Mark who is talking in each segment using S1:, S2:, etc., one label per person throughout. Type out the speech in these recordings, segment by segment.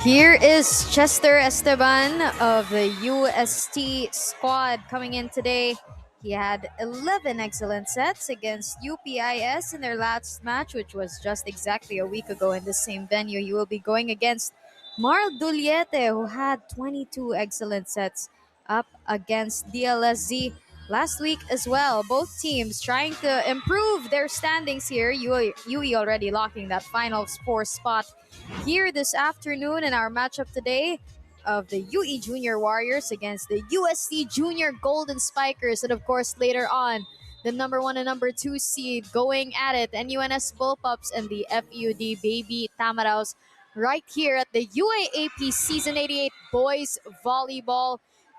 S1: Here is Chester Esteban of the UST squad coming in today. He had 11 excellent sets against UPIS in their last match, which was just exactly a week ago in the same venue. He will be going against Marl Duliete, who had 22 excellent sets up against DLSZ last week as well. Both teams trying to improve their standings here. UE already locking that final four spot here this afternoon in our matchup today of the UE Junior Warriors against the UST Junior Golden Spikers. And of course, later on, the number 1 and number 2 seed going at it, NUNS Bullpups and the FUD Baby Tamaraos, right here at the UAAP Season 88 Boys Volleyball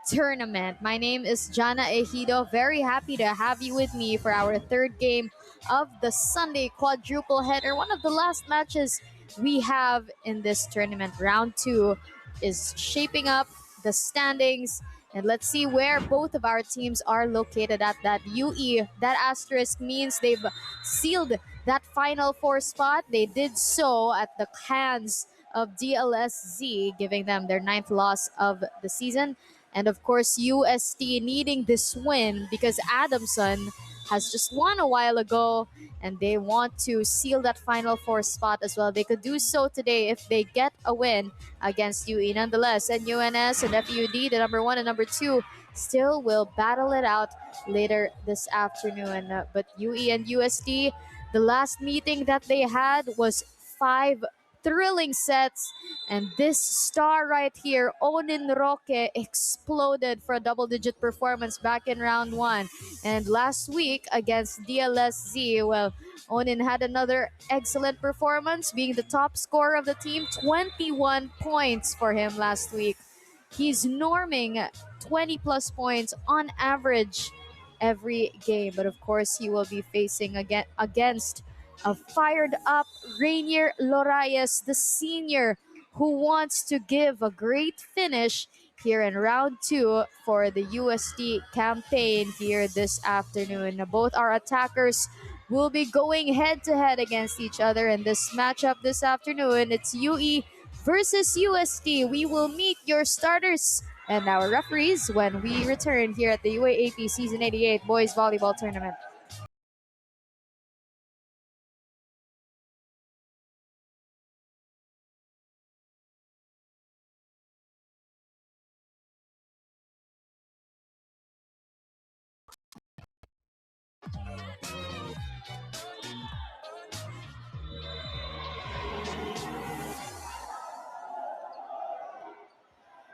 S1: Tournament. My name is Jana Ejido. Very happy to have you with me for our third game of the Sunday quadruple header. One of the last matches we have in this tournament. Round 2 is shaping up the standings, and let's see where both of our teams are located at. That UE, that asterisk means they've sealed that final four spot. They did so at the hands of DLSZ, giving them their 9th loss of the season. And of course, UST needing this win because Adamson has just won a while ago, and they want to seal that final four spot as well. They could do so today if they get a win against UE. Nonetheless, NUNS and FUD, the number 1 and number 2, still will battle it out later this afternoon. But UE and UST, the last meeting that they had was 5 thrilling sets, and this star right here, Onin Roque, exploded for a double-digit performance back in round 1. And last week against DLSZ, well, Onin had another excellent performance, being the top scorer of the team. 21 points for him last week. He's norming 20 plus points on average every game, but of course he will be facing against a fired up Rainier Lorayes, the senior, who wants to give a great finish here in round 2 for the UST campaign here this afternoon. Both our attackers will be going head to head against each other in this matchup this afternoon. It's UE versus UST. We will meet your starters and our referees when we return here at the UAAP Season 88 Boys Volleyball Tournament.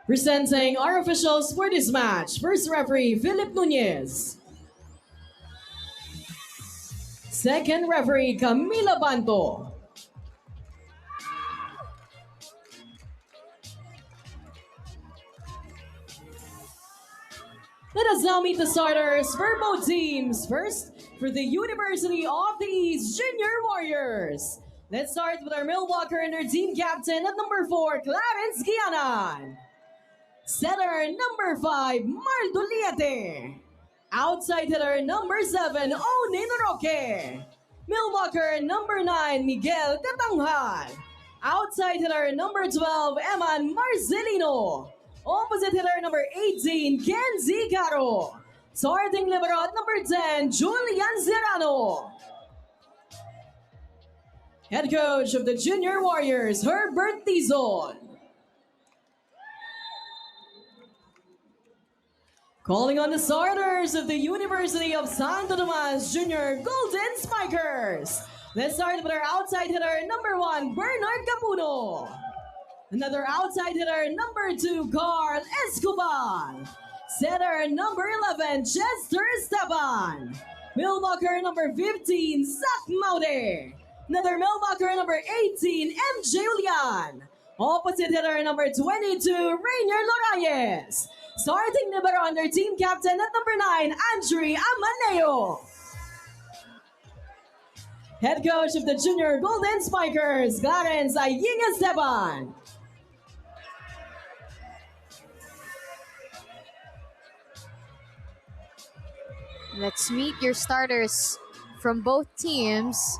S2: Presenting our officials for this match. First referee, Philip Nunez. Second referee, Camila Banto. Let us now meet the starters for both teams. First, for the University of the East Junior Warriors. Let's start with our Milwaukee and their team captain at number 4, Clarence Gianan. Setter number 5, Marl Duliete. Outside hitter number 7, Onin Roque. Milwaukee number 9, Miguel Catanghal. Outside hitter number 12, Eman Marcelino. Opposite hitter number 18, Kenzie Caro. Starting libero at number 10, Julian Serrano. Head coach of the Junior Warriors, Herbert Tizon. Calling on the starters of the University of Santo Tomas Junior Golden Spikers. Let's start with our outside hitter, number 1, Bernard Capuno. Another outside hitter, number 2, Carl Escobar. Setter, number 11, Chester Esteban. Milwaukee, number 15, Zach Maude. Another Milwaukee, number 18, MJ Julian. Opposite hitter, number 22, Rainier Lorayes. Starting libero under team captain at number 9, Andre Amaneo. Head coach of the Junior Golden Spikers, Clarence Aying Esteban.
S1: Let's meet your starters from both teams.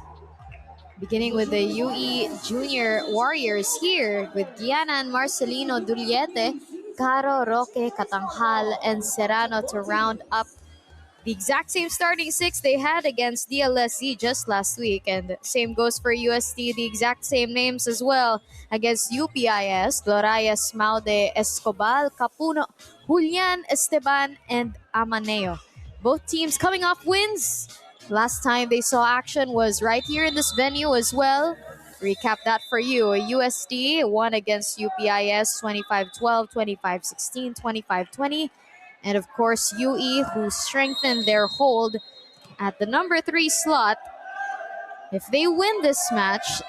S1: Beginning with the UE Junior Warriors here with Gianna and Marcelino Duliete, Caro, Roque, Katanghal, and Serrano to round up the exact same starting six they had against DLSC just last week. And same goes for UST, the exact same names as well against UPIS, Glorias, Maude, Escobar, Capuno, Julian, Esteban, and Amaneo. Both teams coming off wins. Last time they saw action was right here in this venue as well. Recap that for you. UST won against UPIS 25-12, 25-16, 25-20. And of course, UE, who strengthened their hold at the number 3 slot. If they win this match,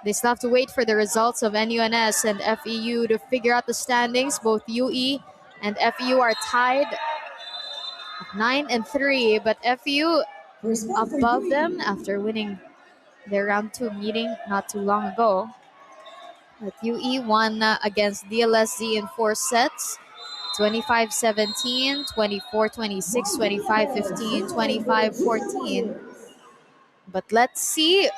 S1: they still have to wait for the results of NUNS and FEU to figure out the standings. Both UE and FEU are tied 9-3, but FEU above them after winning their round 2 meeting not too long ago. But UE won against DLSZ in 4 sets. 25-17, 24-26, 25-15, 25-14. But let's see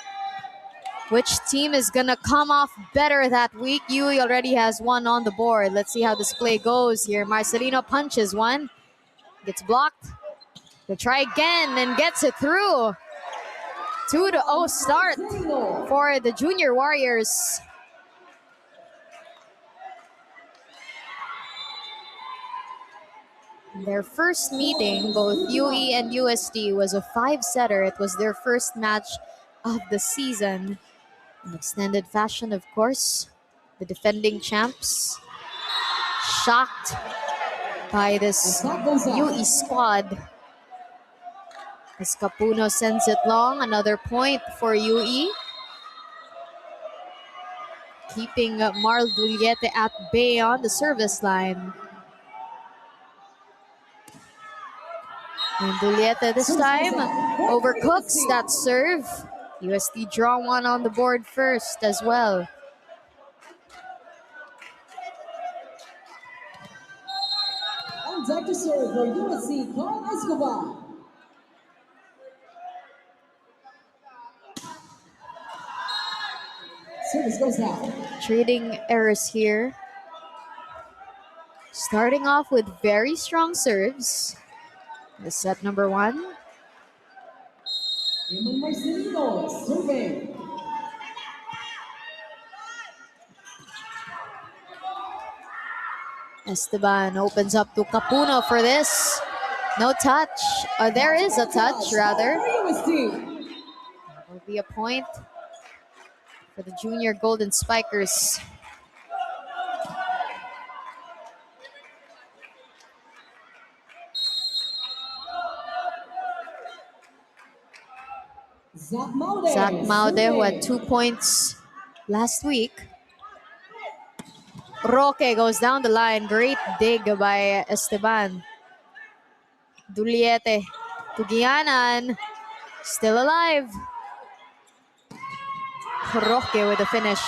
S1: which team is going to come off better that week. UE already has one on the board. Let's see how this play goes here. Marcelino punches one. Gets blocked. He'll try again and gets it through. 2-0 start for the Junior Warriors. Their first meeting, both UE and UST, was a 5-setter. It was their first match of the season. In extended fashion, of course. The defending champs shocked by this UE squad. As Capuno sends it long, another point for UE. Keeping Marl Duliete at bay on the service line. And Duliete this time overcooks that serve. UST draw one on the board first as well.
S2: And deck to serve for UST, Carl Escobar. Service goes down.
S1: Trading errors here. Starting off with very strong serves. The set number 1.
S2: Marcelino serving.
S1: Esteban opens up to Capuno for this. No touch. There is a touch, rather. Will be a point for the Junior Golden Spikers. Zach Maude, who had 2 points last week. Roque goes down the line. Great dig by Esteban. Duliete to Gianan. Still alive. Roque with the finish.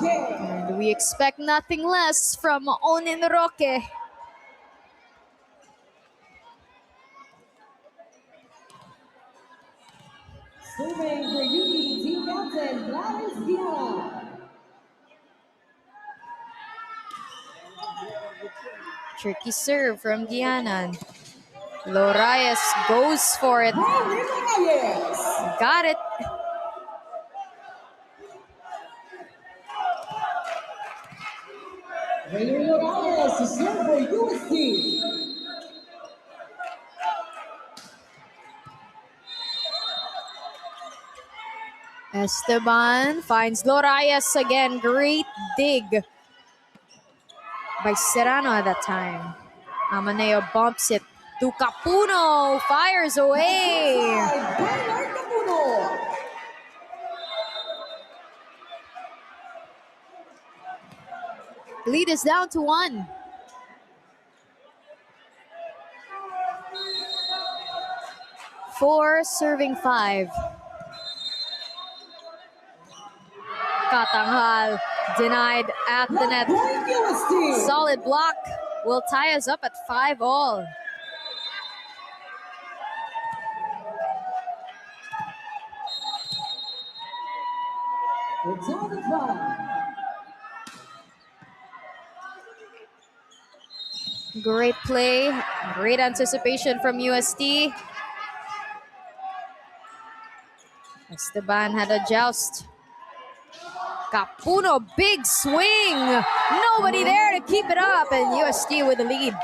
S1: And we expect nothing less from Onin Roque.
S2: Serving for UE team captain, Gladys Gianna.
S1: Tricky serve from Gianan. Lorias goes for it. Got it.
S2: Lorias to serve for UST.
S1: Esteban finds Lorias again. Great dig by Serrano at that time. Amaneo bumps it to Capuno. Fires away. Lead is down to 1. Four serving 5. Katanghal denied at the net. Solid block will tie us up at 5-all. Great play, great anticipation from UST. Esteban had a joust. Capuno, big swing. Nobody there to keep it up, and UST with the lead.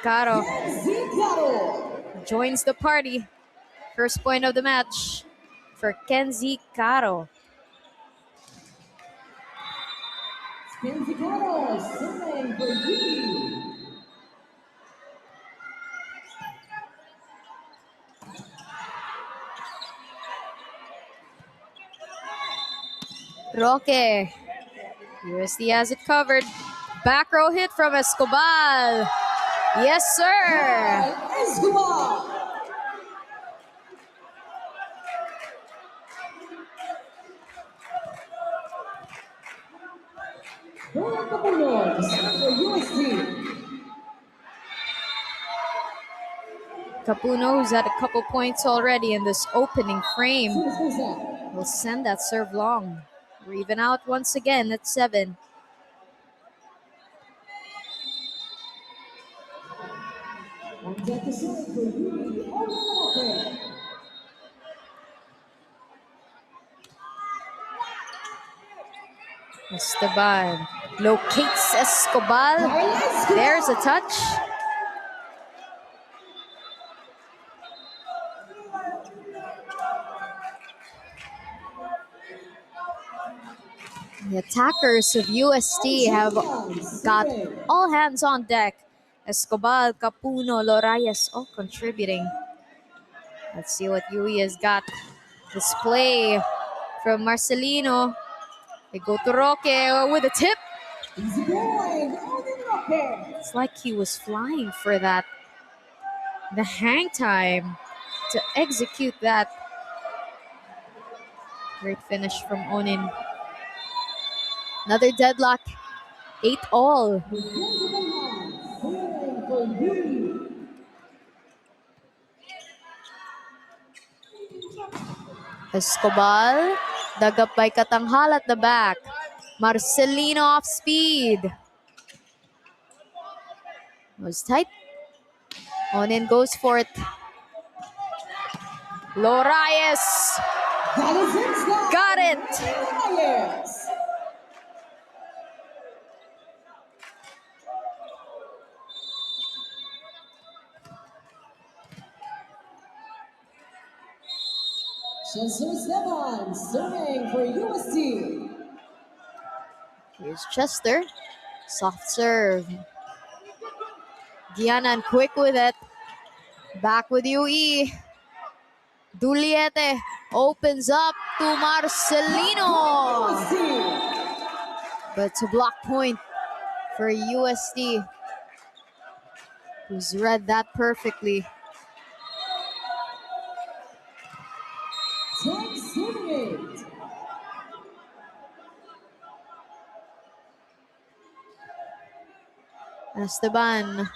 S1: Caro joins the party. First point of the match for Kenzie Caro.
S2: Kenzie Caro serving for you.
S1: Roque. UST has it covered. Back row hit from Escobar. Yes, sir.
S2: Escobar. Capuno for UST.
S1: Capuno, who's had a couple points already in this opening frame, will send that serve long. We're even out once again at 7. Esteban locates Escobar. There's a touch. The attackers of UST have got all hands on deck. Escobar, Capuno, Lorayes all contributing. Let's see what UE has got. Display from Marcelino. They go to Roque with a tip. It's like he was flying for that. The hang time to execute that. Great finish from Onin. Another deadlock. 8-all. Escobar, dug up by Katanghal at the back. Marcelino off speed. Was tight. Onin goes for it. Lorayes. Got it.
S2: Chester Esteban serving for UST.
S1: Here's Chester. Soft serve. Gianan quick with it. Back with UE. Duliete opens up to Marcelino. But it's a block point for UST, who's read that perfectly. Esteban.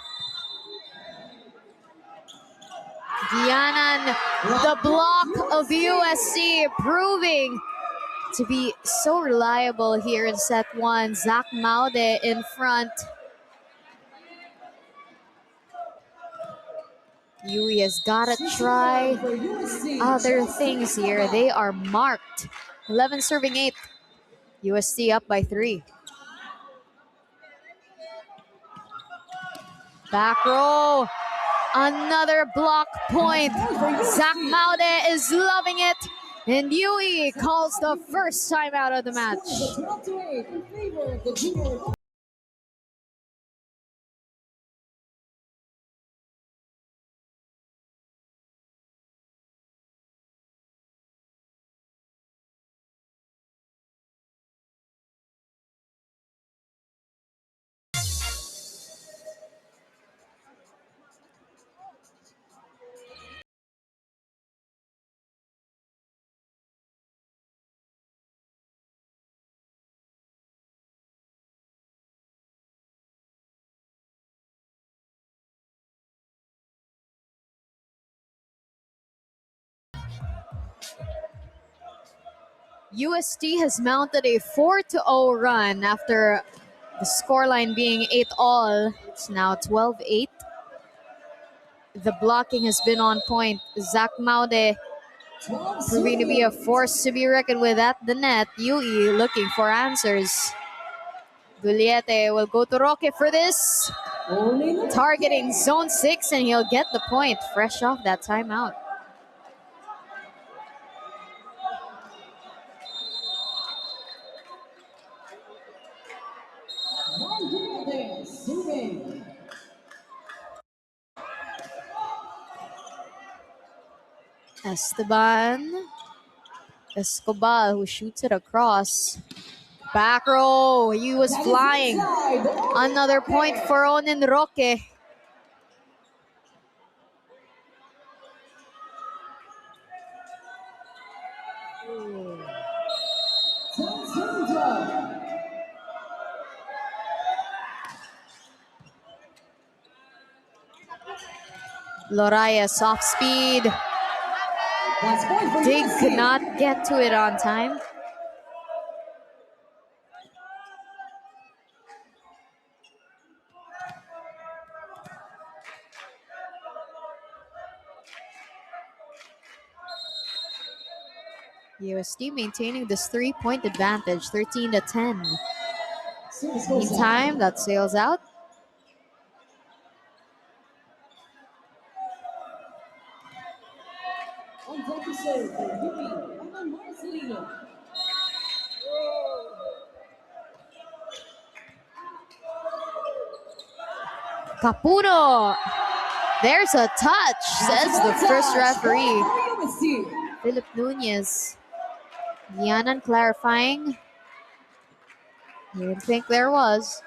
S1: Gianan, the block of USC, proving to be so reliable here in set 1. Zach Maude in front. UE has got to try other things here. They are marked. 11 serving 8. UST up by 3. Back row. Another block point. Zach Maude is loving it. And UE calls the first time out of the match. UST has mounted a 4-0 run after the scoreline being 8-all. It's now 12-8. The blocking has been on point. Zach Maude proving to be a force to be reckoned with at the net. UE looking for answers. Gugliete will go to Roque for this. Targeting zone 6, and he'll get the point fresh off that timeout. Esteban Escobar, who shoots it across. Back row, he was flying. Another point for Onin Roque. Loraya, soft speed. Dig could not get to it on time. USD maintaining this 3-point advantage, 13-10. Meantime, that sails out. Capuno. There's a touch, says the first referee. Philip Nunez. Yanan clarifying. You would think there was.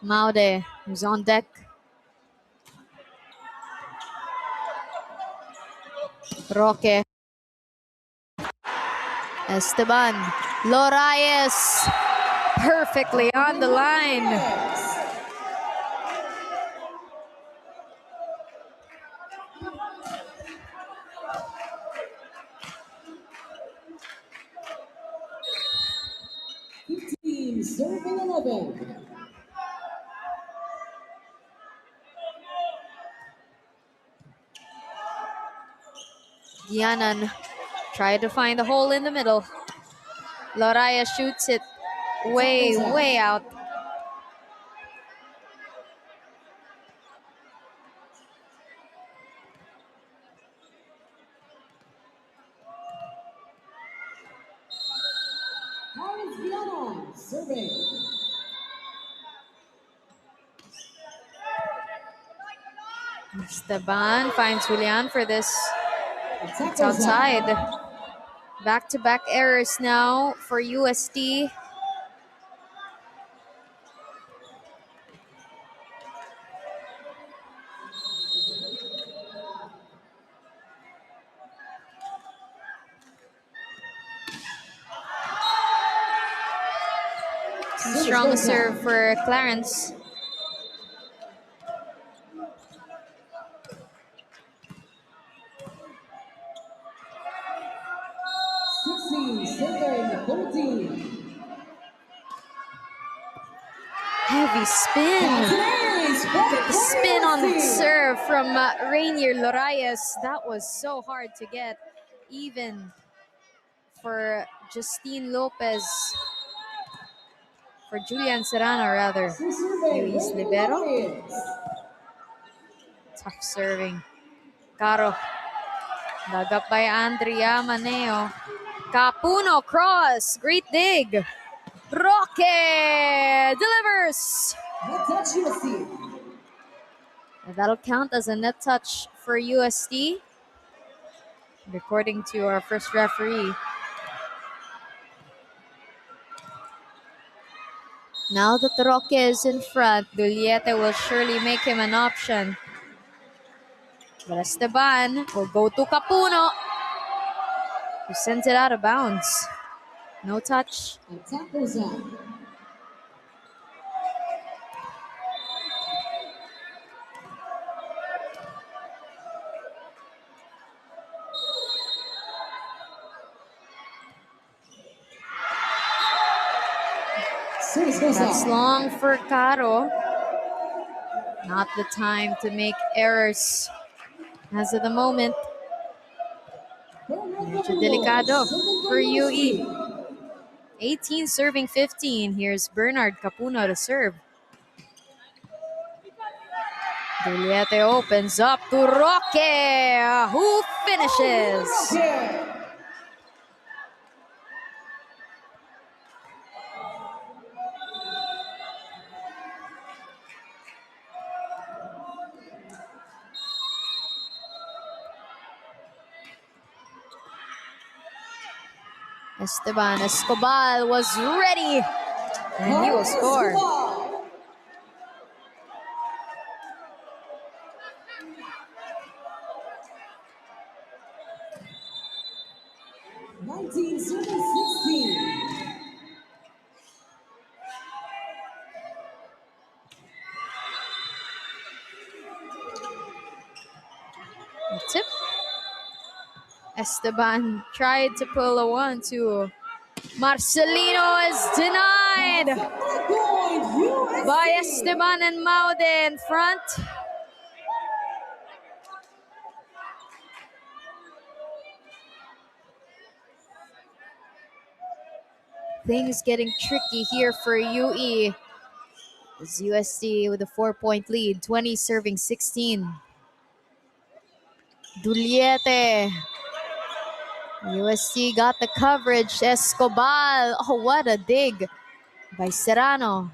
S1: Maude, who's on deck. Roque. Esteban. Lorayes. Perfectly on the line.
S2: Serving 11.
S1: Yanan tried to find a hole in the middle. Loraya shoots it way out.
S2: Serving.
S1: Esteban finds Julian for this. It's outside. Back-to-back errors now for UST. Too strong a serve for Clarence. Heavy spin. The spin on the serve from Rainier Lorayes. That was so hard to get, even for Justine Lopez. For Julian Serrano, rather. Luis Libero. Tough serving. Caro. Dug up by Andrea Maneo. Capuno cross. Great dig. Roque delivers. That'll count as a net touch for UST, according to our first referee. Now that Roque is in front, Gugliete will surely make him an option. But Esteban will go to Capuno, who sends it out of bounds. No touch. That's long for Caro. Not the time to make errors as of the moment. Medyo delikado for UE. 18 serving 15. Here's Bernard Capuno to serve. Juliette opens up to Roque, who finishes. Esteban Escobar was ready, and he will score. Tip. Esteban tried to pull a 1-2. Marcelino is denied by Esteban and Maude in front. Things getting tricky here for UE. It's UST with a 4-point lead, 20 serving 16. Juliette. UST got the coverage. Escobar. Oh, what a dig by Serrano.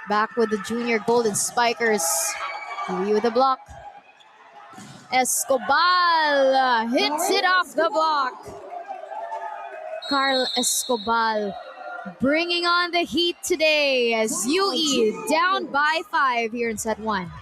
S1: Back with the junior Golden Spikers. UE with a block. Escobar hits it off the block. Carl Escobar bringing on the heat today as UE down by 5 here in set 1.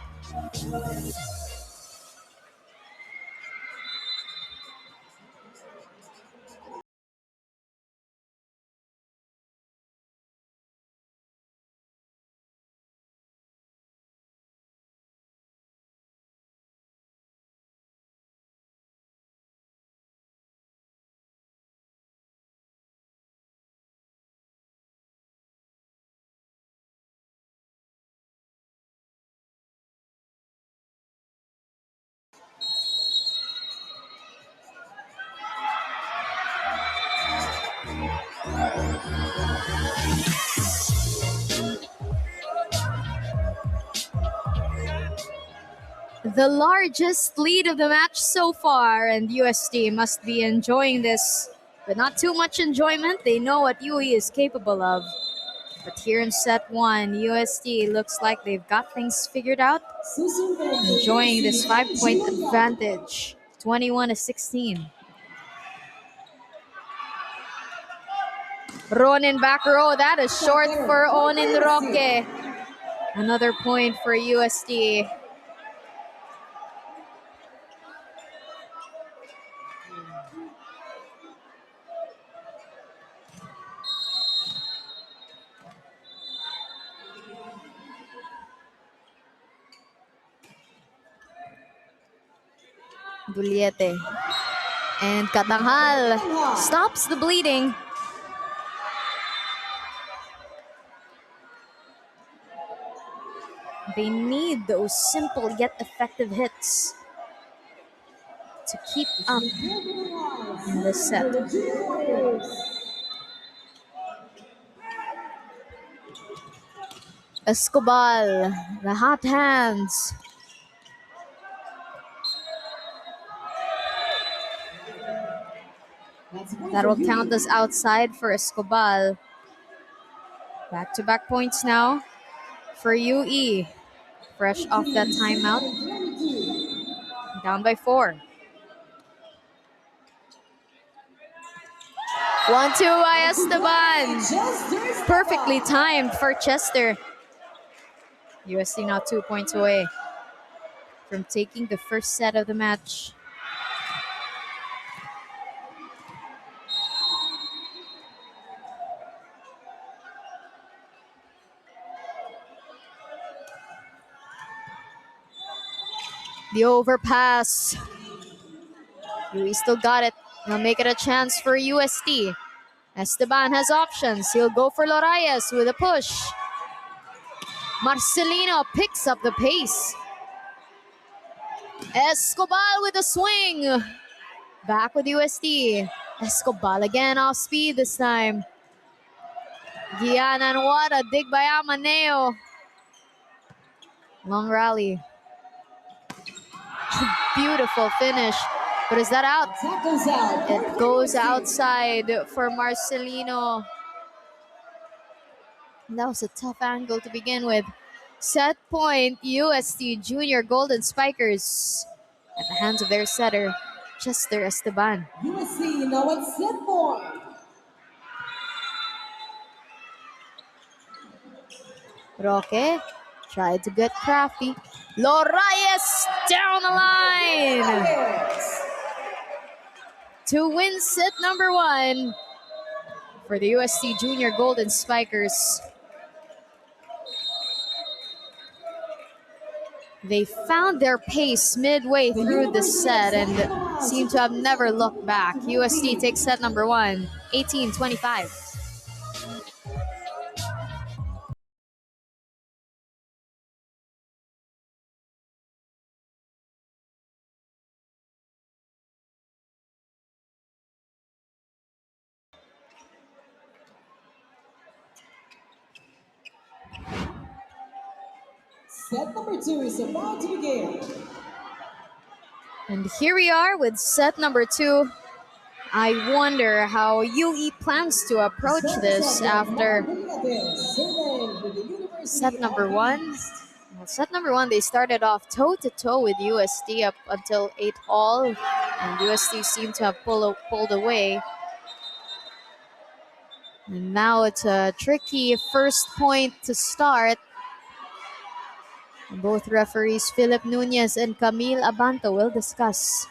S1: The largest lead of the match so far, and UST must be enjoying this, but not too much enjoyment. They know what UE is capable of. But here in set 1, UST looks like they've got things figured out, enjoying this 5-point advantage, 21-16. Ronin back row, that is short for Onin Roque. Another point for UST. Juliette. And Katanghal stops the bleeding. They need those simple yet effective hits to keep up in this set. Escobar, the hot hands. That will count as outside for Escobar. Back-to-back points now for UE. Fresh off that timeout. Down by 4. 1-2 by Esteban. Perfectly timed for Chester. UST now 2 points away from taking the first set of the match. The overpass. UE still got it. They'll make it a chance for UST. Esteban has options. He'll go for Lorayes with a push. Marcelino picks up the pace. Escobar with a swing. Back with UST. Escobar again off speed this time. Gian and what a dig by Amaneo. Long rally. Beautiful finish. But is that out? It goes outside for Marcelino. That was a tough angle to begin with. Set point, UST Junior Golden Spikers at the hands of their setter, Chester Esteban.
S2: USC now at set point.
S1: Roque tried to get crafty. Lorayes down the line to win set number 1 for the UST Junior Golden Spikers. They found their pace midway through the set and seem to have never looked back. UST takes set number 1, 18-25.
S2: Set number 2 is about to begin.
S1: And here we are with set number 2. I wonder how UE plans to approach this after set number 1. Well, set number 1, they started off toe-to-toe with UST up until 8 all, and UST seemed to have pulled away. And now it's a tricky first point to start. Both referees, Philip Nunez and Camille Abanto, will discuss.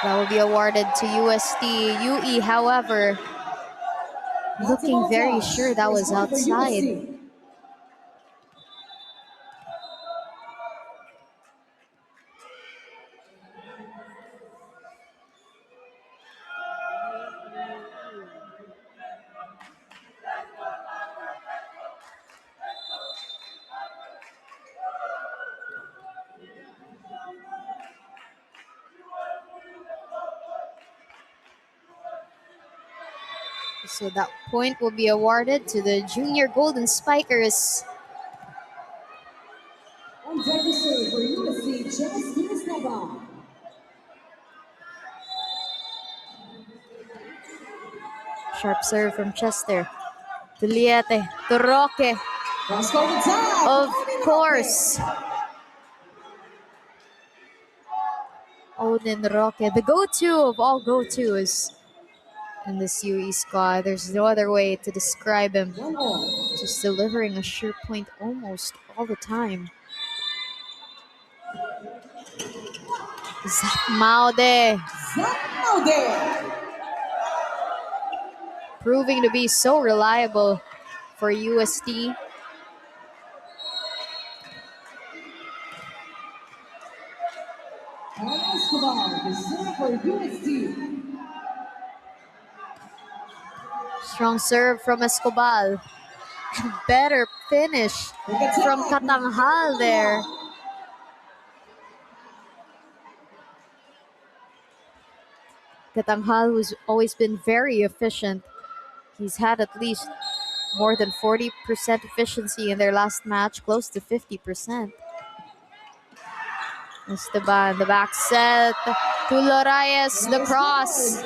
S1: That will be awarded to UST. UE, however, looking very sure that was outside. So that point will be awarded to the Junior Golden Spikers.
S2: On deck to serve for USC, Chester Esteban.
S1: Sharp serve from Chester. To Liete. To Roque. Of course. Odin Roque. The go-to of all go-tos in this UE squad. There's no other way to describe him. Just delivering a sure point almost all the time. Zach Maude. Proving to be so reliable for UST. Strong serve from Escobar. Better finish from Katanghal there. Katanghal, who's always been very efficient. He's had at least more than 40% efficiency in their last match, close to 50%. Esteban, the back set to Lorayes, the cross.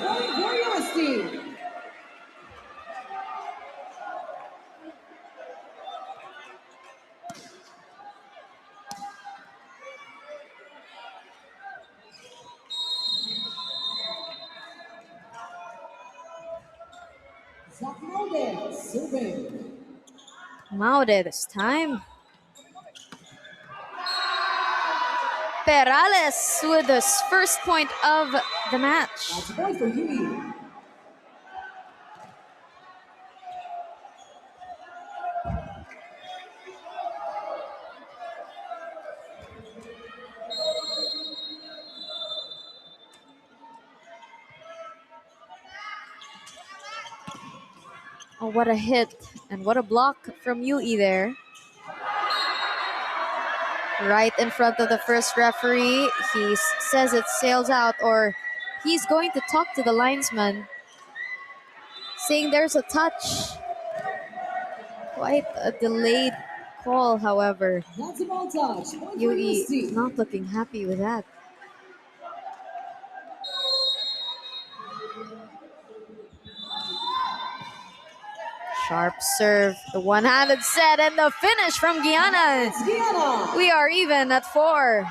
S1: Maude this time. Perales with his first point of the match. Oh, what a hit. And what a block from Yui there. Right in front of the first referee. He says it sails out, or he's going to talk to the linesman, saying there's a touch. Quite a delayed call, however.
S2: That's a ball touch. Point for
S1: Yui
S2: UST.
S1: not looking happy with that. Sharp serve, the one-handed set, and the finish from Guyana.
S2: It's Guyana.
S1: We are even at 4.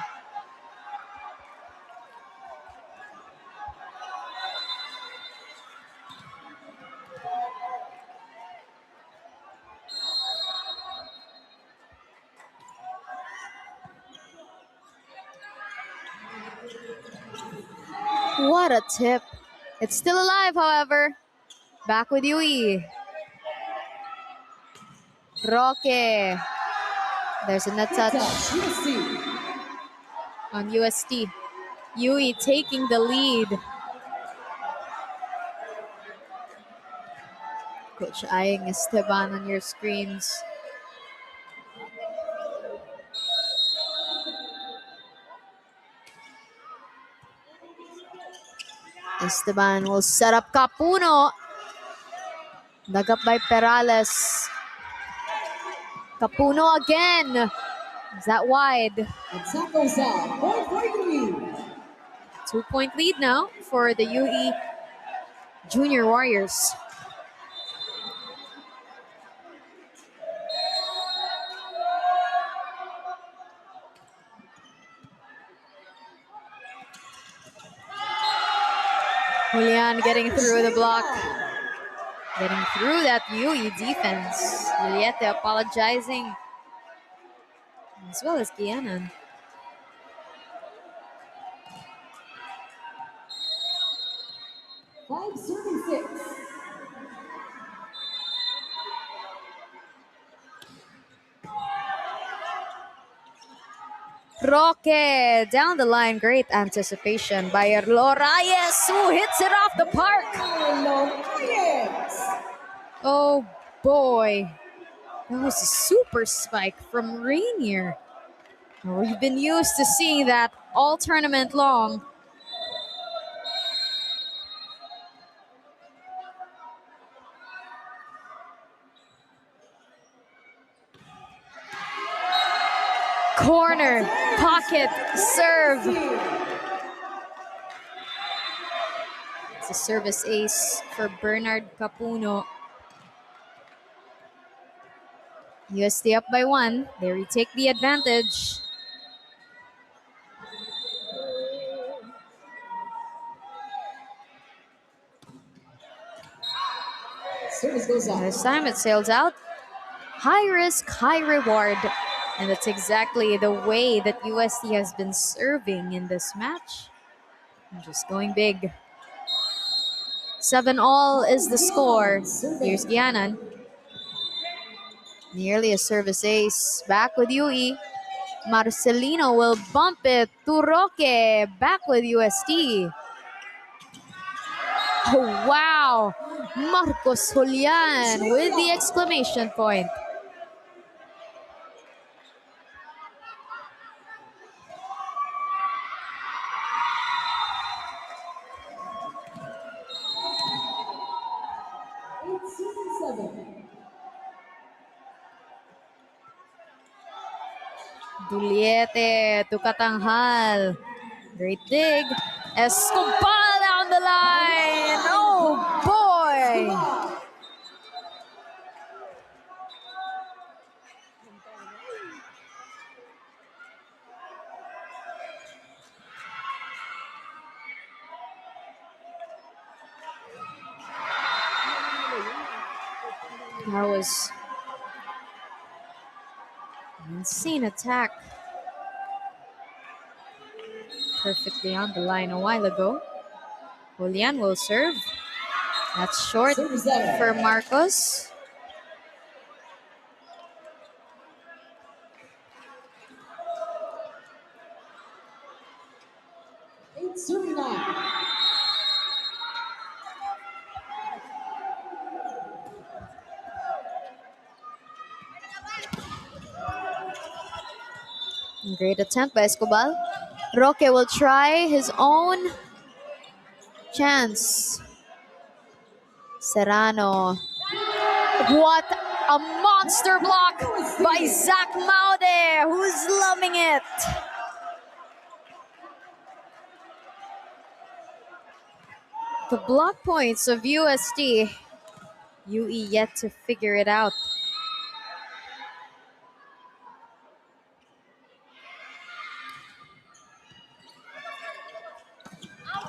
S1: What a tip. It's still alive, however. Back with Yui. Roque. There's a net touch
S2: UST.
S1: on UST. Yui taking the lead. Coach eyeing Esteban on your screens. Esteban will set up Capuno. Dug up by Perales. Capuno again. Is that wide?
S2: Attack goes out. Point for Yui.
S1: 2-point lead now for the UE Junior Warriors. Julian getting through the block. Getting through that UE defense. Juliette apologizing. As well as Guyana.
S2: Five serving 6.
S1: Roque down the line. Great anticipation by Reyes, who hits it off the park. Oh boy. That was a super spike from Rainier. We've been used to seeing that all tournament long. Corner, pocket, serve. It's a service ace for Bernard Capuno. UST up by 1. They retake the advantage.
S2: Service goes out.
S1: This time it sails out. High risk, high reward. And that's exactly the way that UST has been serving in this match. And just going big. 7-all is the score. Here's Gianan. Nearly a service ace. Back with UE. Marcelino will bump it to Roque. Back with UST. Oh, wow. Marcos Julian with the exclamation point. Juliette to Katanghal. Great dig. Escobar down the line. Oh boy. That was an insane attack. Perfectly on the line a while ago. Julian will serve. That's short for Marcos. Great attempt by Escobar. Roque will try his own chance. Serrano. What a monster block by Zach Maude, who's loving it. The block points of UST. UE yet to figure it out.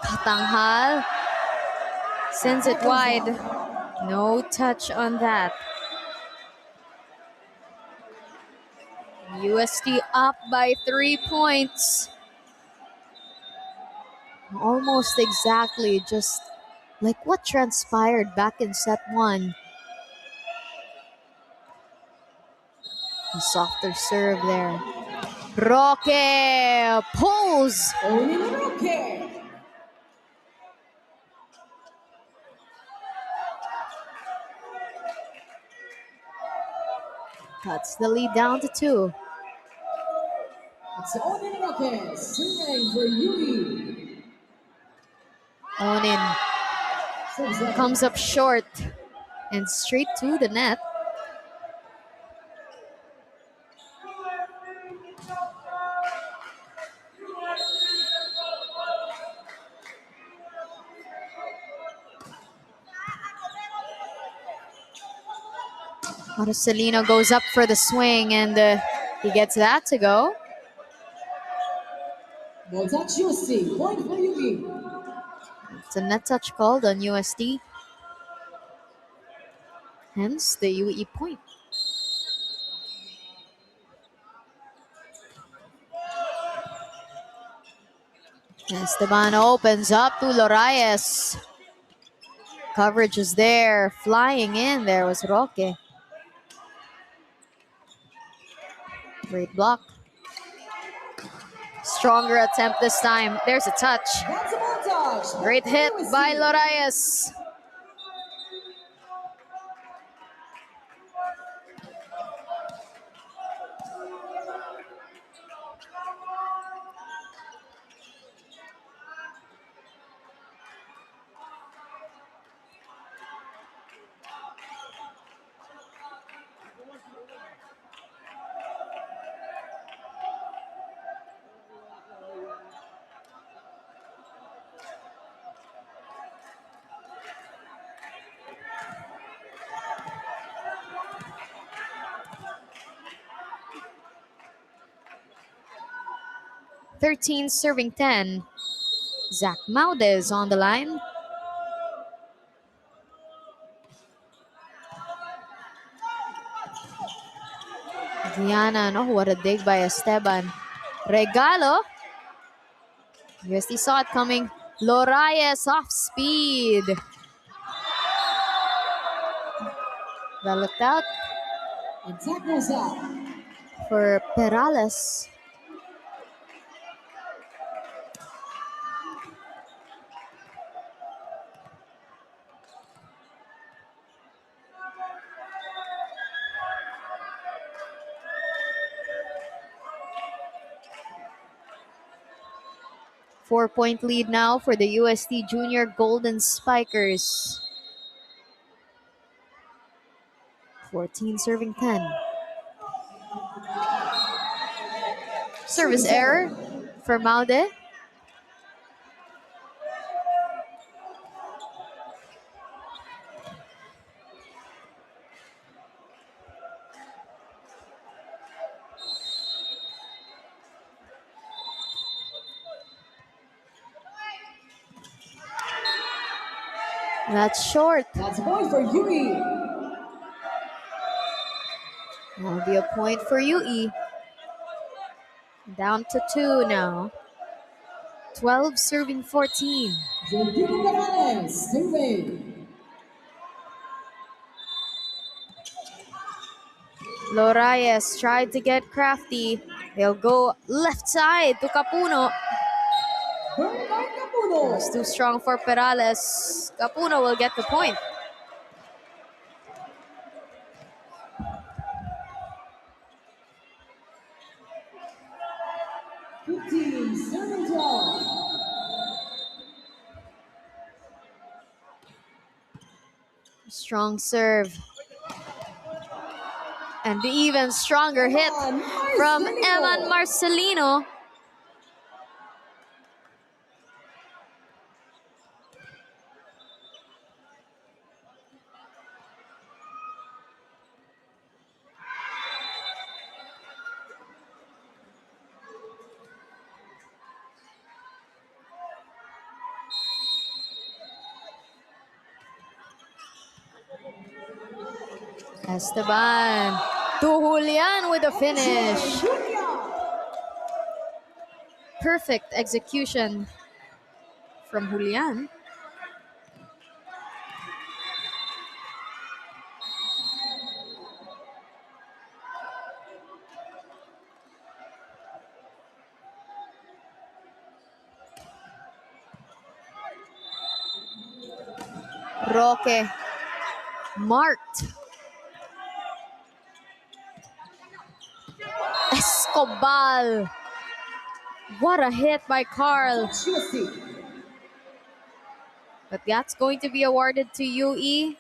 S1: Katanghal sends it wide. No touch on that. UST up by 3 points. Almost exactly just like what transpired back in set 1. A softer serve there. Roque pulls.
S2: Roque.
S1: Cuts the lead down to 2.
S2: It's Onin Roque serving for Yui.
S1: Onin comes up short and straight to the net. Marcelino goes up for the swing and he gets that to go.
S2: No touch UST, point for Yui.
S1: It's a net touch called on UST. Hence the UE point. Esteban opens up to Lorayes. Coverage is there. Flying in there was Roque. Great block. Stronger attempt this time. There's a touch.
S2: That's a ball touch.
S1: Great hit by Lorayes. (13 serving 10). Zach Maude is on the line. Diana, no, what a dig by Esteban. Regalo. UST saw it coming. Lorayes off speed. That looked out
S2: And tackles out.
S1: for Perales. Four-point lead now for the UST Junior Golden Spikers. 14 serving 10. Service error for Maude. That's short.
S2: That's a point for Yui.
S1: That'll be a point for UE. Down to 2 now. 12 serving 14.
S2: Jordino Perales serving.
S1: Lorayes tried to get crafty. They'll go left side to Capuno.
S2: Bernard Capuno.
S1: It's too strong for Perales. Capuno will get the point. Strong serve. And the even stronger hit from Evan Marcelino. Esteban to Julian with a finish. Perfect execution from Julian. Roque marked. Escobar. What a hit by Carl. But that's going to be awarded to UE.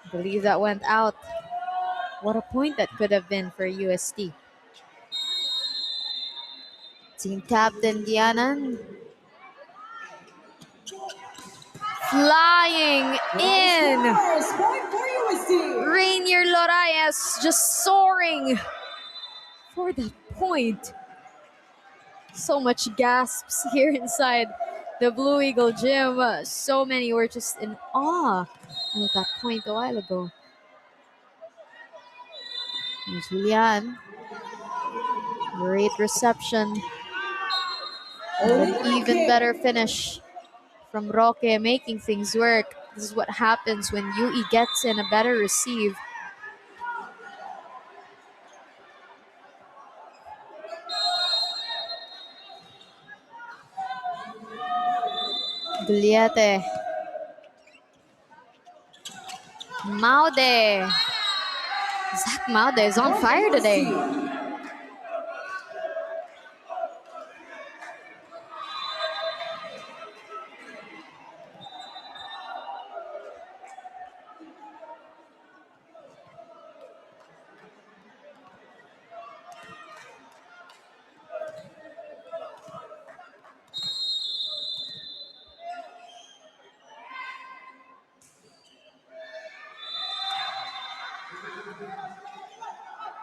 S1: I believe that went out. What a point that could have been for UST. Team captain Dianan flying in. Rainier Loraes just soaring for that point. So much gasps here inside the Blue Eagle gym. So many were just in awe of that point a while ago. And Julian, great reception. And an even better finish from Roque, making things work. This is what happens when UE gets in a better receive. Duliete. Maude. Zach Maude is on fire today.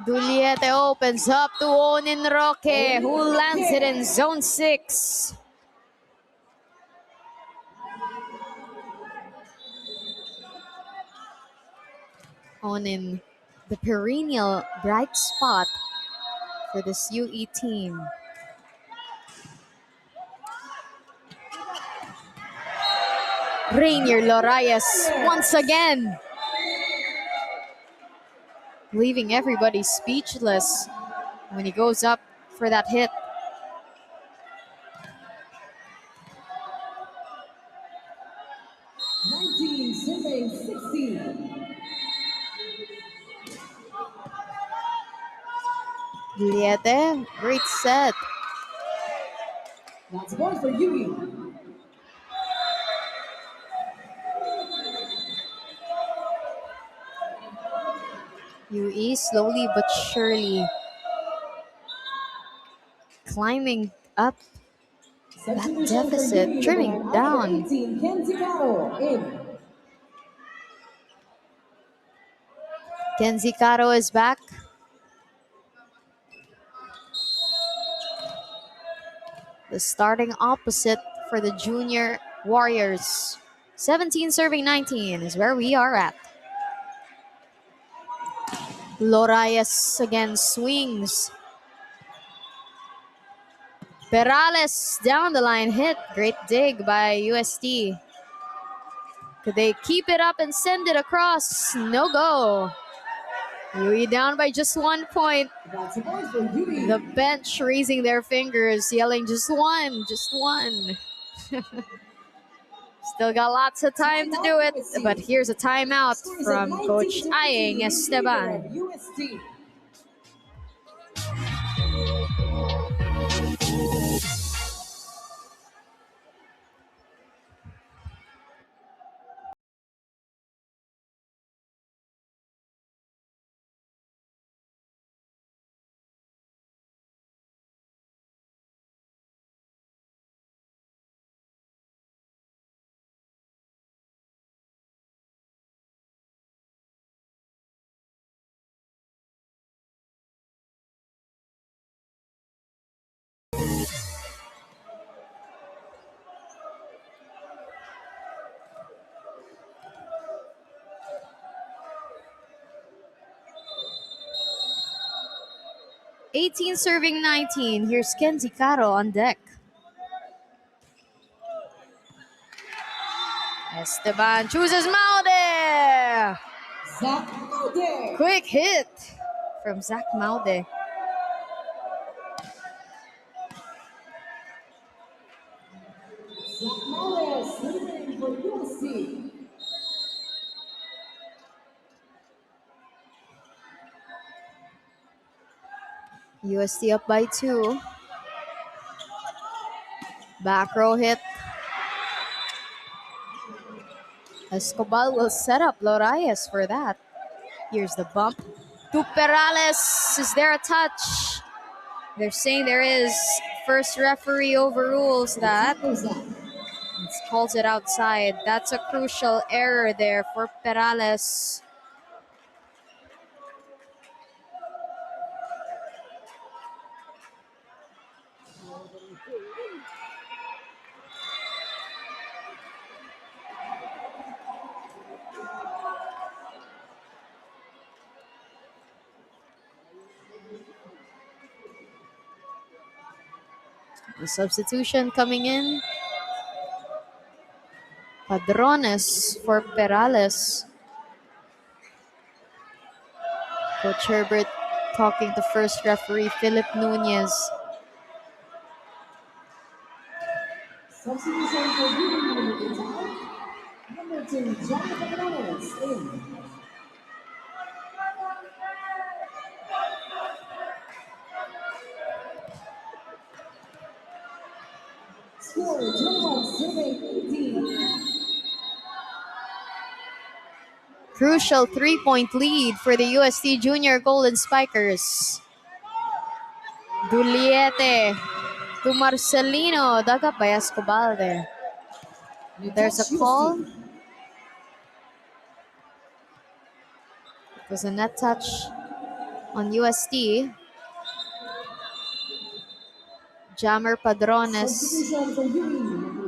S1: Duliete opens up to Onin Roque, who lands it in zone 6. Onin, the perennial bright spot for this UE team. Rainier Loraes once again, leaving everybody speechless when he goes up for that hit. Juliete, great set.
S2: That's one for UE.
S1: UE slowly but surely climbing up that deficit, trimming down. Kenzie Caro is back. The starting opposite for the junior Warriors. 17 serving 19 is where we are at. Loraes again swings. Perales down the line hit. Great dig by UST. Could they keep it up and send it across? No go. UE down by just 1 point. The bench raising their fingers, yelling just one, just one. Still got lots of time to do it, but here's a timeout from Coach Ayeng Esteban. 18 serving 19. Here's Kenzie Caro on deck. Esteban chooses Maude.
S2: Zach Maude.
S1: Quick hit from Zach Maude.
S2: Zach Maude serving for UST.
S1: UST up by 2. Back row hit. Escobar will set up Lorayes for that. Here's the bump to Perales. Is there a touch? They're saying there is. First referee overrules that. Calls it outside. That's a crucial error there for Perales. The substitution coming in. Padrones for Perales. Coach Herbert talking to first referee Philip Nunez.
S2: Substitution for UST. Number 2, Johnny Padrones in. Score 21 serving 18.
S1: Crucial 3-point lead for the UST Junior Golden Spikers. Duliete to Marcelino. Dug up by Escobar there. There's a call. It was a net touch on UST. Jammer Padrones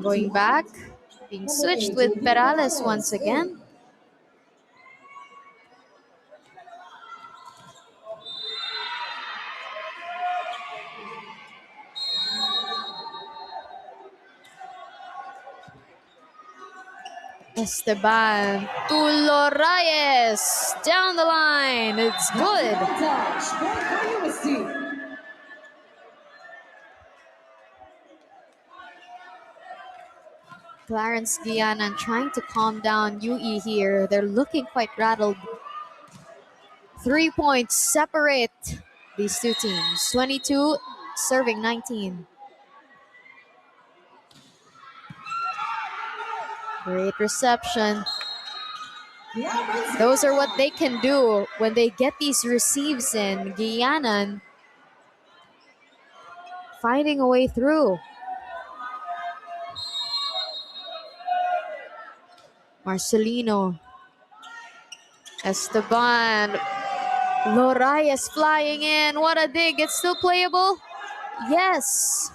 S1: going back. Being switched with Perales once again. Esteban to Lorayes. Down the line. It's good.
S2: Touch for UST.
S1: Clarence Guianan trying to calm down UE here. They're looking quite rattled. 3 points separate these two teams. 22 serving 19. Great reception. Those are what they can do when they get these receives in. Guianan finding a way through. Marcelino. Esteban. Lorayes flying in. What a dig. It's still playable? Yes.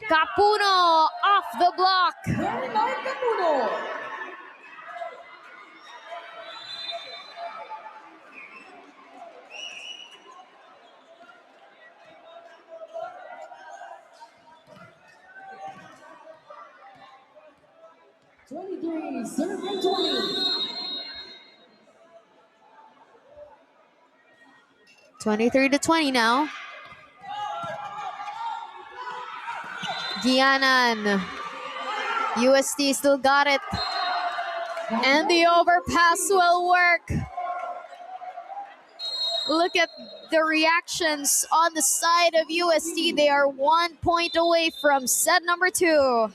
S1: Capuno off the block.
S2: Bernard Capuno. '23 serving 20.
S1: 23-20 now. Guianan. UST still got it. And the overpass will work. Look at the reactions on the side of UST. They are 1 point away from set number 2.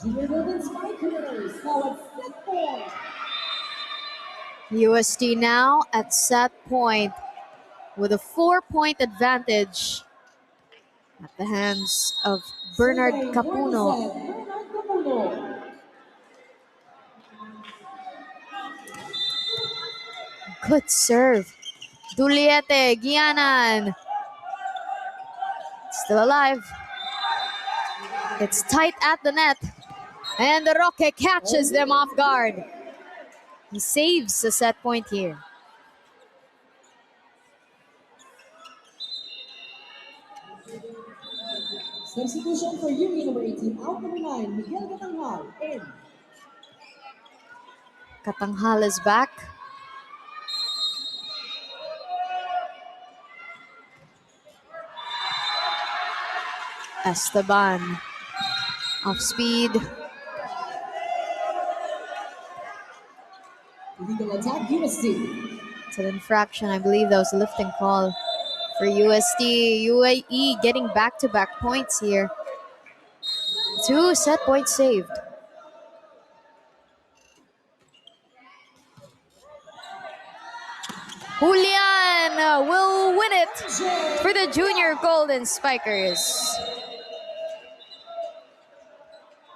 S2: Junior Golden Spikers now at set point.
S1: UST now at set point with a 4-point advantage at the hands of Bernard
S2: Survey
S1: Capuno.
S2: 47, Bernard Capuno.
S1: Good serve. Duliete, Gianan. Still alive. It's tight at the net. And Roque catches them off guard. He saves the set point here.
S2: Substitution for Yumi number 18, out number 9, Miguel Gatanghal, in.
S1: Katanghal is back. Esteban off speed.
S2: Illegal attack, UST.
S1: It's an infraction. I believe that was a lifting call for UST. UAE getting back-to-back points here. 2 set points saved. Julian will win it for the Junior Golden Spikers.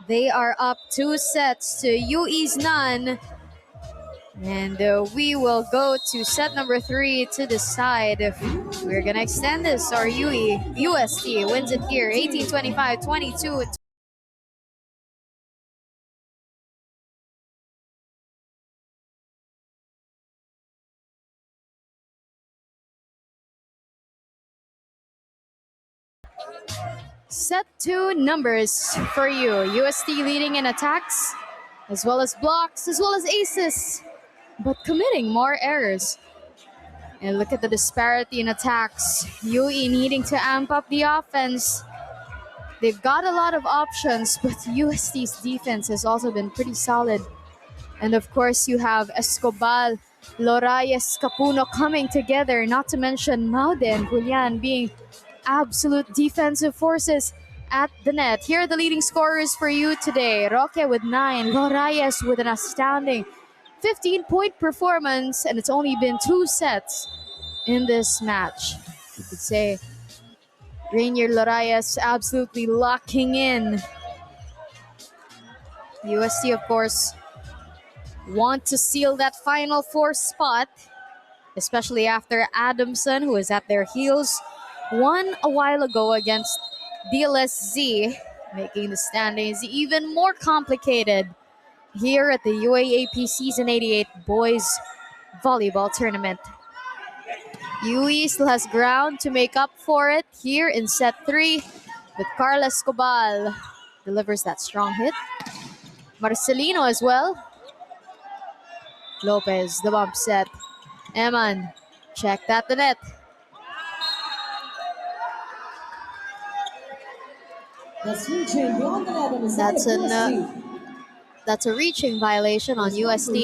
S1: They are up 2 sets to UE's none. And we will go to set number 3 to decide if we're going to extend this or UST wins it here. 18-25, 22. Set 2 numbers for you. UST leading in attacks, as well as blocks, as well as aces, but committing more errors. And look at the disparity in attacks. UE needing to amp up the offense. They've got a lot of options, but UST's defense has also been pretty solid. And of course, you have Escobar, Lorayes, Capuno coming together, not to mention Maude and Julian being absolute defensive forces at the net. Here are the leading scorers for you today. Roque with 9, Lorayes with an astounding 15-point performance, and it's only been 2 sets in this match. You could say Rainier Lorayes absolutely locking in. UST, of course, want to seal that Final Four spot, especially after Adamson, who is at their heels, won a while ago against DLSZ, making the standings even more complicated here at the UAAP Season 88 Boys Volleyball Tournament. UE still has ground to make up for it here in set 3, with Carla Escobar delivers that strong hit. Marcelino as well. Lopez, the bump set. Eman, checked at the net.
S2: That's reaching beyond the net on the side of UST.
S1: That's a reaching violation on UST.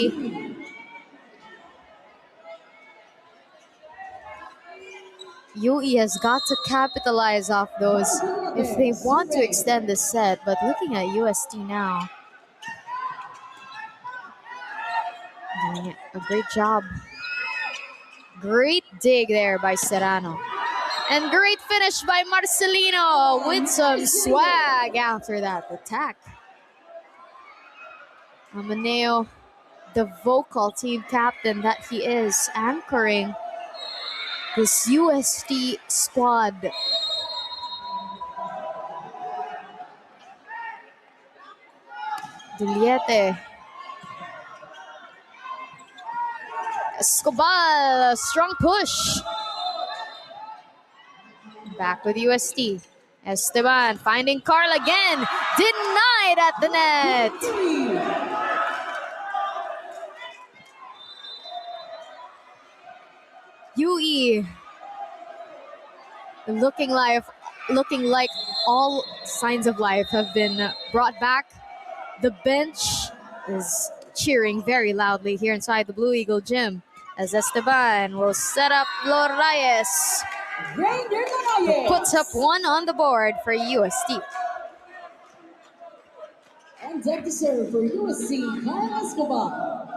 S1: UE has got to capitalize off those if they want to extend this set, but looking at UST now, doing a great job. Great dig there by Serrano. And great finish by Marcelino with some swag after that attack. Amaneo, the vocal team captain that he is, anchoring this UST squad. Duliete. Escobar, strong push. Back with UST. Esteban finding Carl again. Denied at the net. UE looking like all signs of life have been brought back. The bench is cheering very loudly here inside the Blue Eagle gym as Esteban will set up Lorayes, who puts up 1 on the board for UST.
S2: And On deck to serve for UST, Kyle Escobar.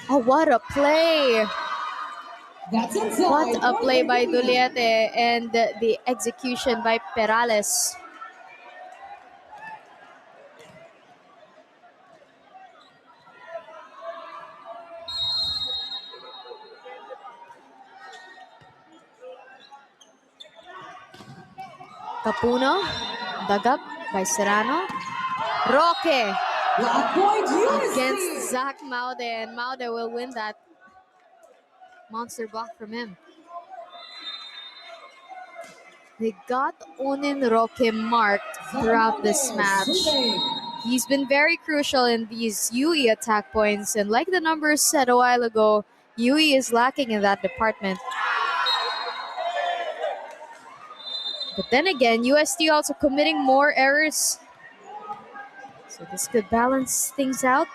S1: Oh, what a play!
S2: That's inside.
S1: What a play by
S2: Point
S1: Duliete and the execution by Perales. Capuno, dug up by Serrano. Roque
S2: Block point
S1: against
S2: UST.
S1: Zach Maude, and Maude will win that monster block from him. They got Onin Roque marked throughout this match. He's been very crucial in these UE attack points, and like the numbers said a while ago, UE is lacking in that department. But then again, UST also committing more errors, so this could balance things out.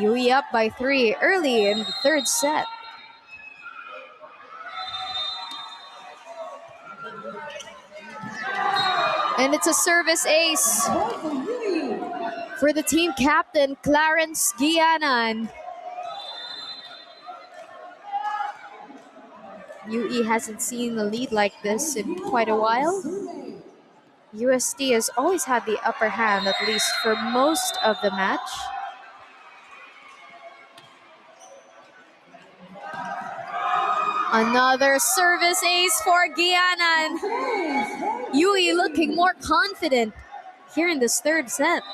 S1: UE up by 3 early in the third set. And it's a service ace for the team captain, Clarence Guianan. UE hasn't seen a lead like this in quite a while. UST has always had the upper hand, at least for most of the match. Another service ace for Guianan. UE looking more confident here in this third set.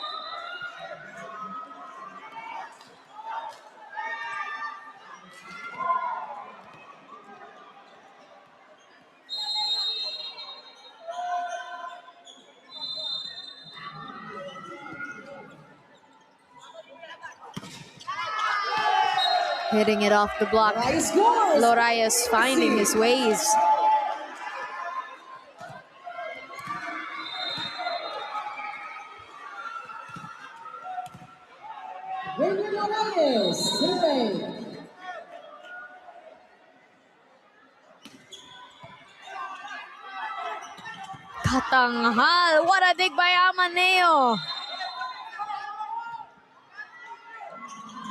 S1: Hitting it off the block. Lorayas finding his ways. Katanghal, what a dig by Amaneo.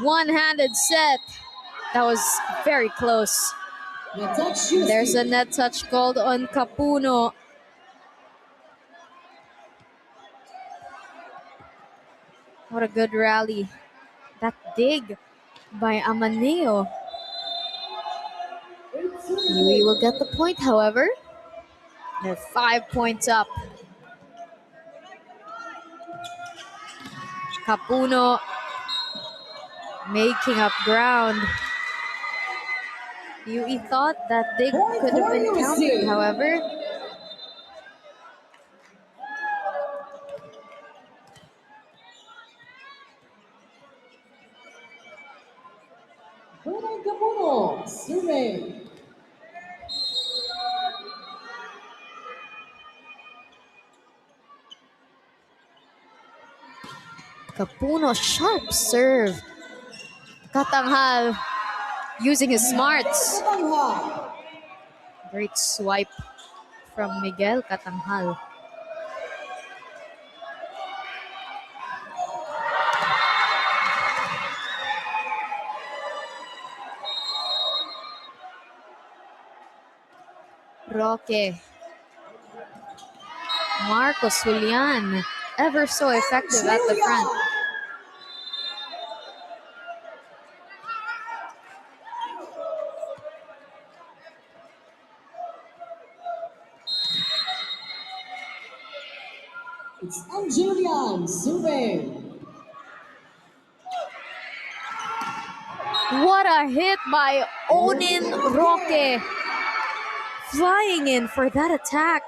S1: One-handed set. That was very close. There's a net touch called on Capuno. What a good rally. That dig by Amaneo. We will get the point, however. They're 5 points up. Capuno making up ground. UE thought that dig could have been countered, however.
S2: Capuno, survey.
S1: Capuno, sharp serve. Katanghal using his smarts. Great swipe from Miguel Katanghal. Roque. Marcos Julian, ever so effective at the front.
S2: It's Julian survey.
S1: What a hit by Onin Roque. Flying in for that attack.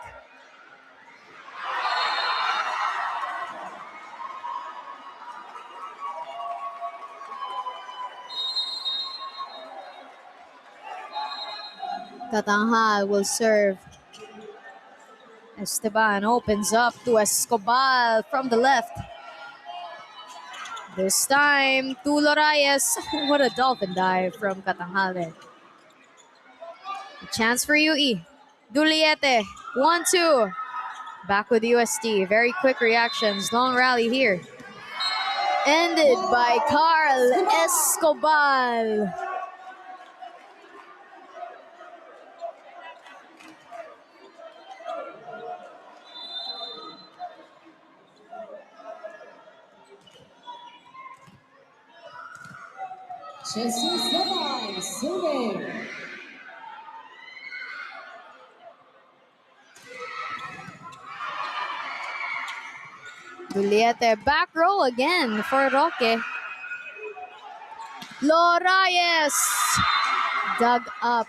S1: Katanghal will serve. Esteban opens up to Escobar from the left. This time to Lorayes. What a dolphin dive from Katanghale. A chance for UE. Duliete. 1-2. Back with UST. Very quick reactions. Long rally here. Ended by Carl Escobar.
S2: Jesus Sabay, serving.
S1: Duliete back row again for Roque. Lorayes dug up.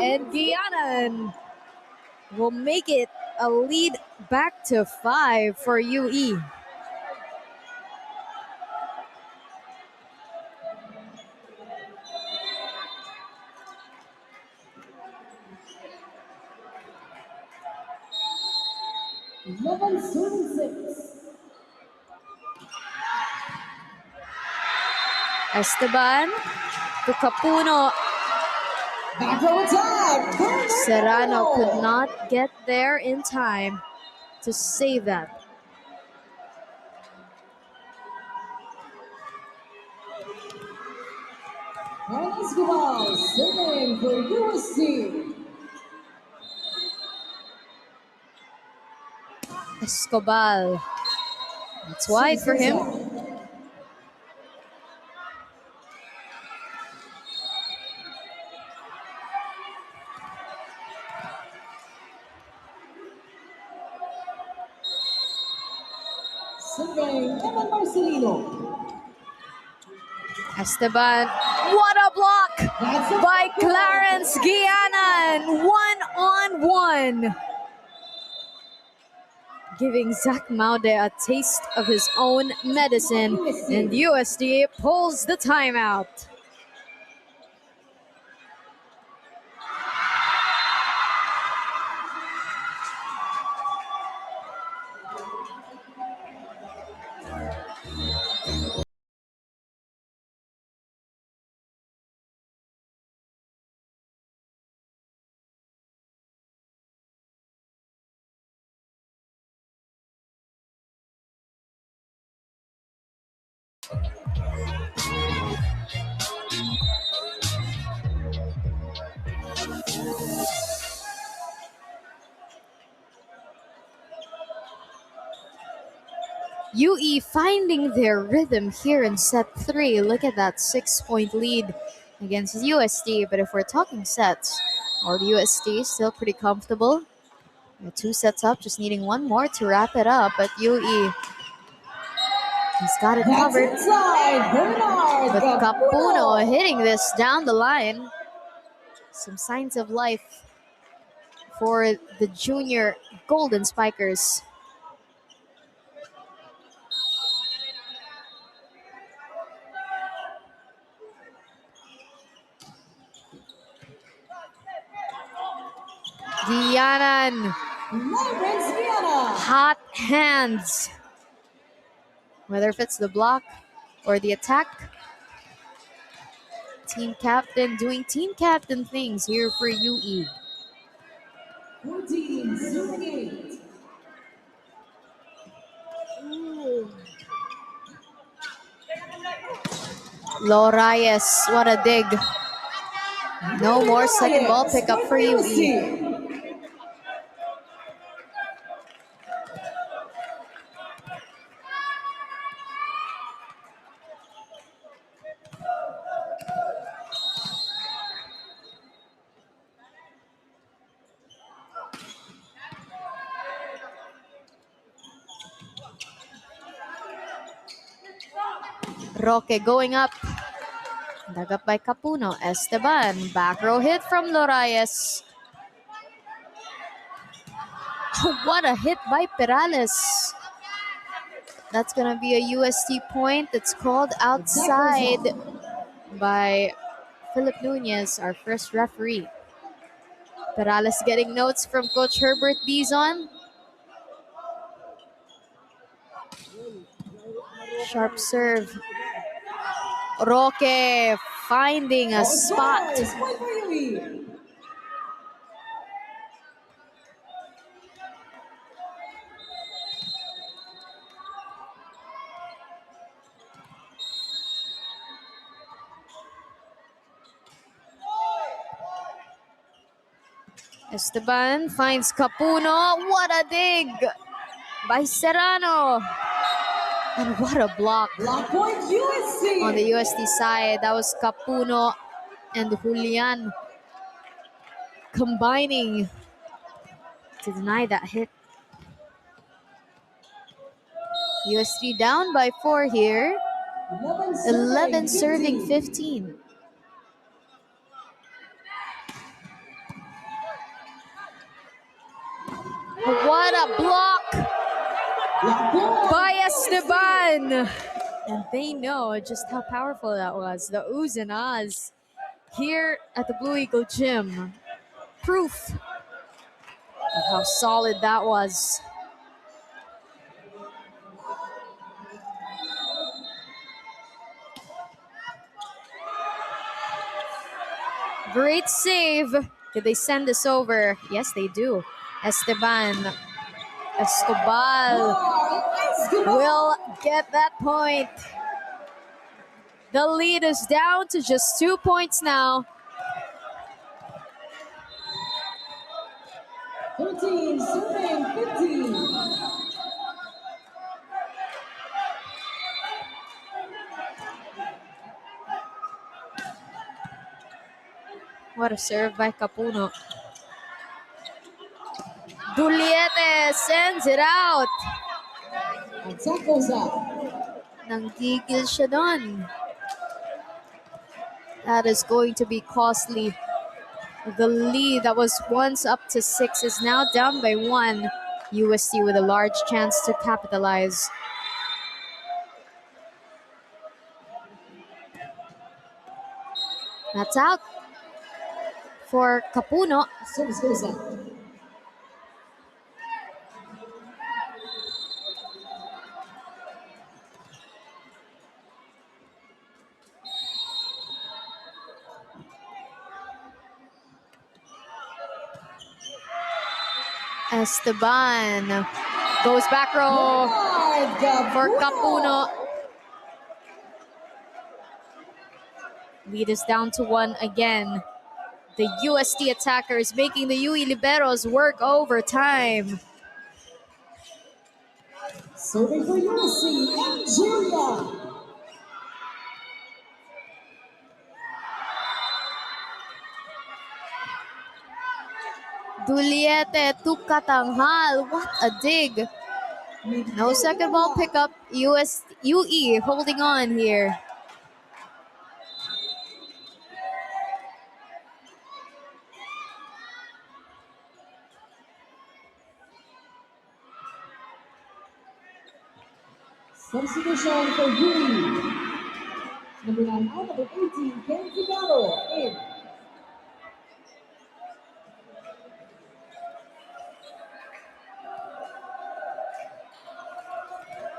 S1: And Guianan will make it a lead back to 5 for UE.
S2: Level 76.
S1: Esteban to Capuno.
S2: Back row attack.
S1: Serrano could not get there in time to save that.
S2: Escobar, serving for UST.
S1: Escobar. It's wide for him.
S2: Serving Evan Marcelino.
S1: Esteban. What a block by Clarence Guianan. 1-on-1. Giving Zach Maude a taste of his own medicine. And USD pulls the timeout. UE finding their rhythm here in set 3. Look at that 6-point lead against UST. But if we're talking sets, well, the UST still pretty comfortable. 2 sets up, just needing one more to wrap it up. But UE, he's got it covered. But Capuno hitting this down the line. Some signs of life for the junior Golden Spikers. Guianan. Hot hands. Whether if it's the block or the attack. Team captain doing team captain things here for UE.
S2: 14-08.
S1: Lorayes, what a dig. No more second ball pickup for UE. Roque going up. Dug up by Capuno. Esteban. Back row hit from Lorayes. What a hit by Perales. That's going to be a UST point. It's called outside by Philip Nunez, our first referee. Perales getting notes from Coach Herbert Bison. Sharp serve. Roque finding a spot.
S2: Point for UE.
S1: Esteban finds Capuno. What a dig by Serrano. And what a block
S2: Block point UST.
S1: on the UST side. That was Capuno and Julian combining to deny that hit. UST down by 4 here. 11 serving 15. What a block by Esteban. And they know just how powerful that was. The oohs and ahs here at the Blue Eagle Gym. Proof of how solid that was. Great save. Did they send this over? Yes, they do. Esteban Escobar will get that point. The lead is down to just 2 points now.
S2: 13 serving 15.
S1: What a serve by Capuno. Duliete sends it out.
S2: Attack goes up.
S1: Nanggigil siya doon. That is going to be costly. The lead that was once up to 6 is now down by 1. UST with a large chance to capitalize. That's out for Capuno.
S2: Service goes up.
S1: Esteban goes back row for Capuno. Lead is down to 1 again. The UST attackers making the UE Liberos work overtime.
S2: Serving for USC, Nigeria.
S1: Duliete to Katanghal. What a dig. No second ball pickup. UE holding on here.
S2: Substitution for UE. Number 9 out, number 18, Ken Figaro.